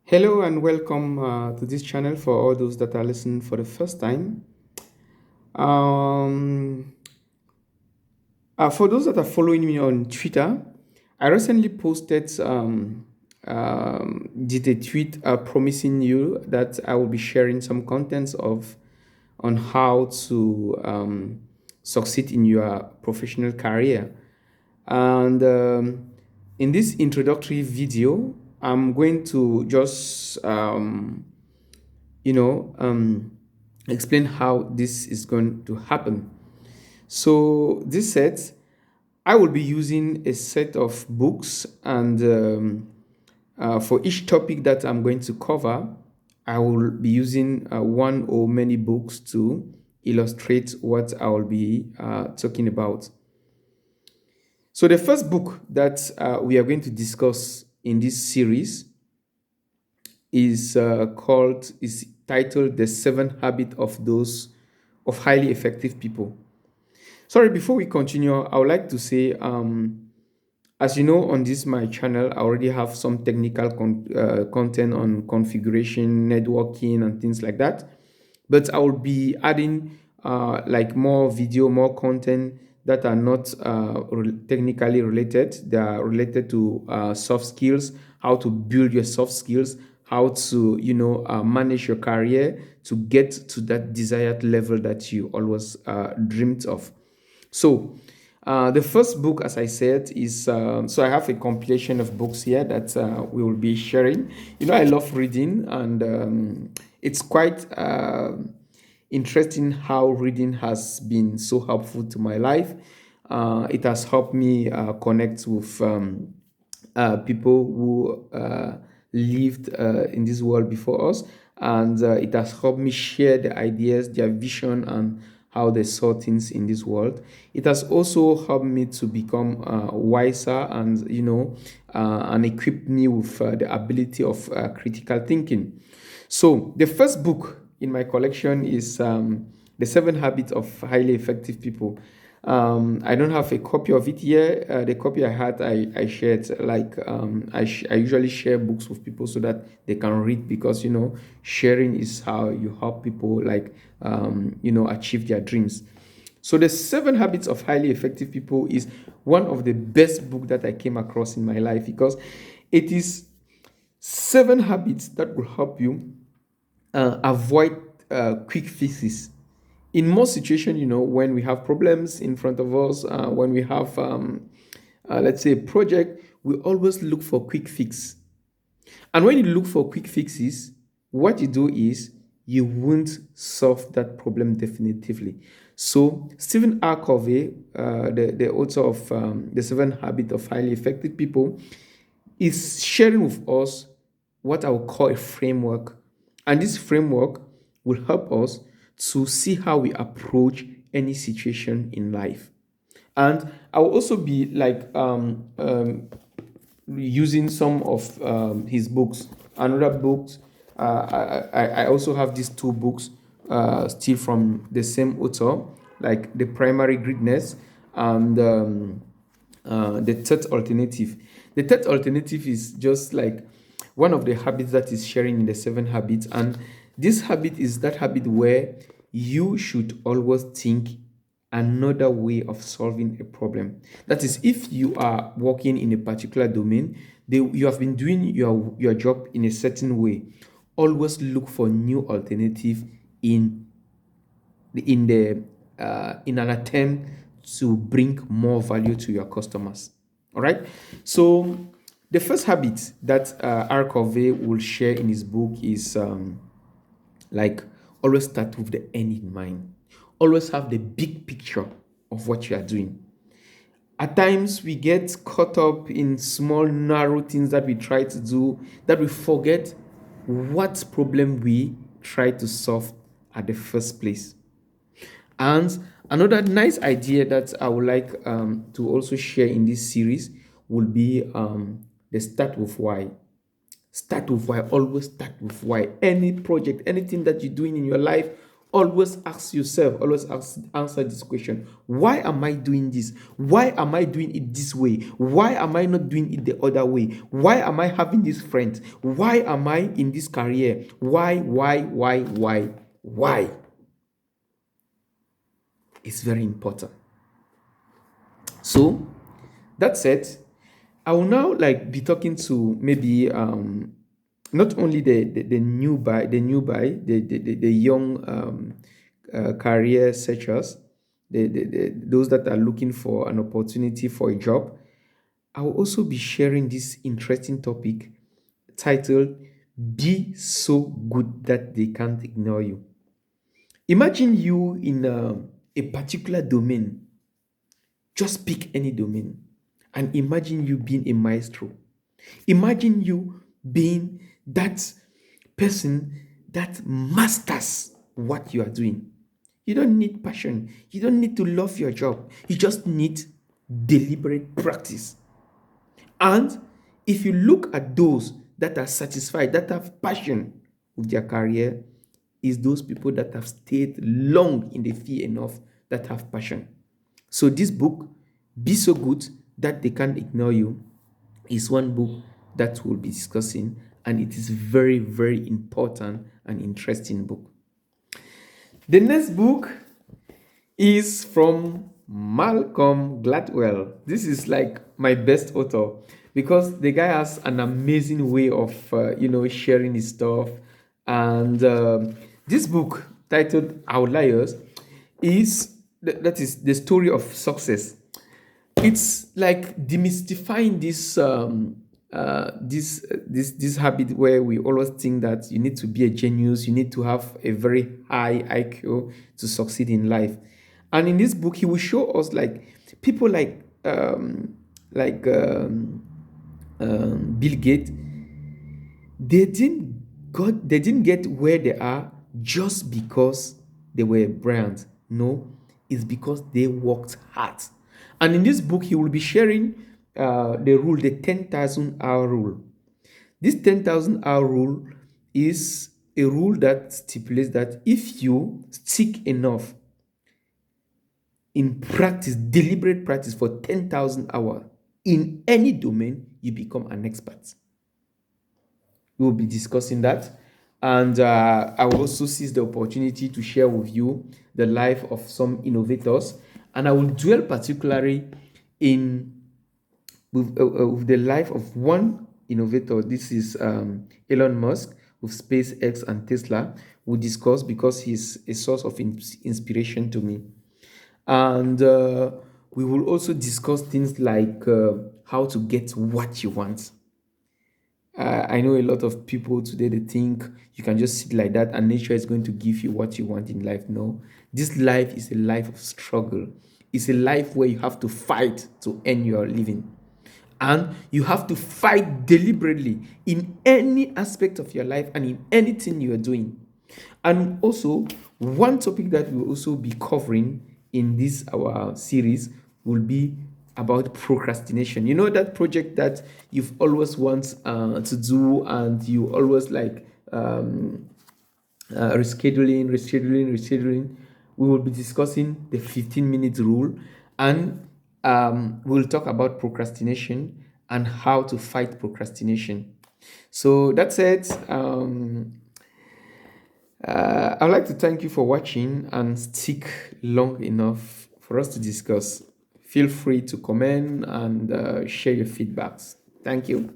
Hello and welcome to this channel for all those that are listening for the first time. Um, for those that are following me on Twitter, I recently did a tweet promising you that I will be sharing some contents of on how to succeed in your professional career. And in this introductory video, I'm going to just you know, explain how this is going to happen. So, this set, I will be using a set of books, and for each topic that I'm going to cover, I will be using one or many books to illustrate what I will be talking about. So, the first book that we are going to discuss in this series is titled "The Seven Habits of Those of Highly Effective People." Sorry, before we continue, I would like to say, as you know, on this my channel, I already have some technical content on configuration, networking, and things like that. But I will be adding like more video, more content that are not technically related. They are related to soft skills, how to build your soft skills, how to manage your career to get to that desired level that you always dreamed of. So, the first book, as I said, is so I have a compilation of books here that we will be sharing. You know, I love reading, and it's quite interesting how reading has been so helpful to my life. It has helped me connect with people who lived in this world before us, and it has helped me share the ideas, their vision, and how they saw things in this world. It has also helped me to become wiser, and and equipped me with the ability of critical thinking. So the first book in my collection is The Seven Habits of Highly Effective People. I don't have a copy of it here. The copy I had, I shared. Like I usually share books with people so that they can read, because sharing is how you help people like achieve their dreams. So the Seven Habits of Highly Effective People is one of the best book that I came across in my life, because it is seven habits that will help you avoid quick fixes in most situations. When we have problems in front of us, when we have let's say a project, we always look for quick fix. And when you look for quick fixes, what you do is you won't solve that problem definitively. So Stephen R. Covey, the author of The Seven Habits of Highly Effective People, is sharing with us what I would call a framework. And this framework will help us to see how we approach any situation in life. And I will also be like using some of his books. Another books, I also have these two books still from the same author, like The Primary Greatness and The Third Alternative. The third alternative is just like one of the habits that is sharing in the seven habits. And this habit is that habit where you should always think another way of solving a problem. That is, if you are working in a particular domain, you have been doing your job in a certain way. Always look for new alternative in in an attempt to bring more value to your customers. All right. So the first habit that R. Covey will share in his book is like always start with the end in mind. Always have the big picture of what you are doing. At times we get caught up in small narrow things that we try to do, that we forget what problem we try to solve at the first place. And another nice idea that I would like to also share in this series will be the start with why. Start with why. Always start with why. Any project, anything that you're doing in your life, always ask yourself, answer this question: why am I doing this? Why am I doing it this way? Why am I not doing it the other way? Why am I having this friend? Why am I in this career? Why? It's very important. So that said, I will now like be talking to maybe not only the the young career searchers, those that are looking for an opportunity for a job. I will also be sharing this interesting topic titled "Be So Good That They Can't Ignore You." Imagine you in a particular domain. Just pick any domain and imagine you being a maestro. Imagine you being that person that masters what you are doing. You don't need passion. You don't need to love your job. You just need deliberate practice. And if you look at those that are satisfied, that have passion with their career, is those people that have stayed long in the field enough, that have passion. So this book, Be So Good That They Can't Ignore You, is one book that we'll be discussing, and it is very, very important and interesting book. The next book is from Malcolm Gladwell. This is like my best author because the guy has an amazing way of sharing his stuff. And this book titled Outliers is that is the story of success. It's like demystifying this habit where we always think that you need to be a genius, you need to have a very high IQ to succeed in life. And in this book, he will show us like people like Bill Gates. They didn't get where they are just because they were brilliant. No, it's because they worked hard. And in this book, he will be sharing the 10,000 hour rule. This 10,000 hour rule is a rule that stipulates that if you stick enough in practice, deliberate practice for 10,000 hours in any domain, you become an expert. We will be discussing that. And I will also seize the opportunity to share with you the life of some innovators. And I will dwell particularly in with the life of one innovator. This is Elon Musk with SpaceX and Tesla. We'll discuss because he's a source of inspiration to me. And we will also discuss things like how to get what you want. I know a lot of people today, they think you can just sit like that and nature is going to give you what you want in life. No, this life is a life of struggle. It's a life where you have to fight to earn your living. And you have to fight deliberately in any aspect of your life and in anything you are doing. And also, one topic that we'll also be covering in this our series will be about procrastination. You know, that project that you've always want to do, and you always like rescheduling. We will be discussing the 15-minute rule, and we'll talk about procrastination and how to fight procrastination. So that's it. I'd like to thank you for watching and stick long enough for us to discuss. Feel free to comment and share your feedbacks. Thank you.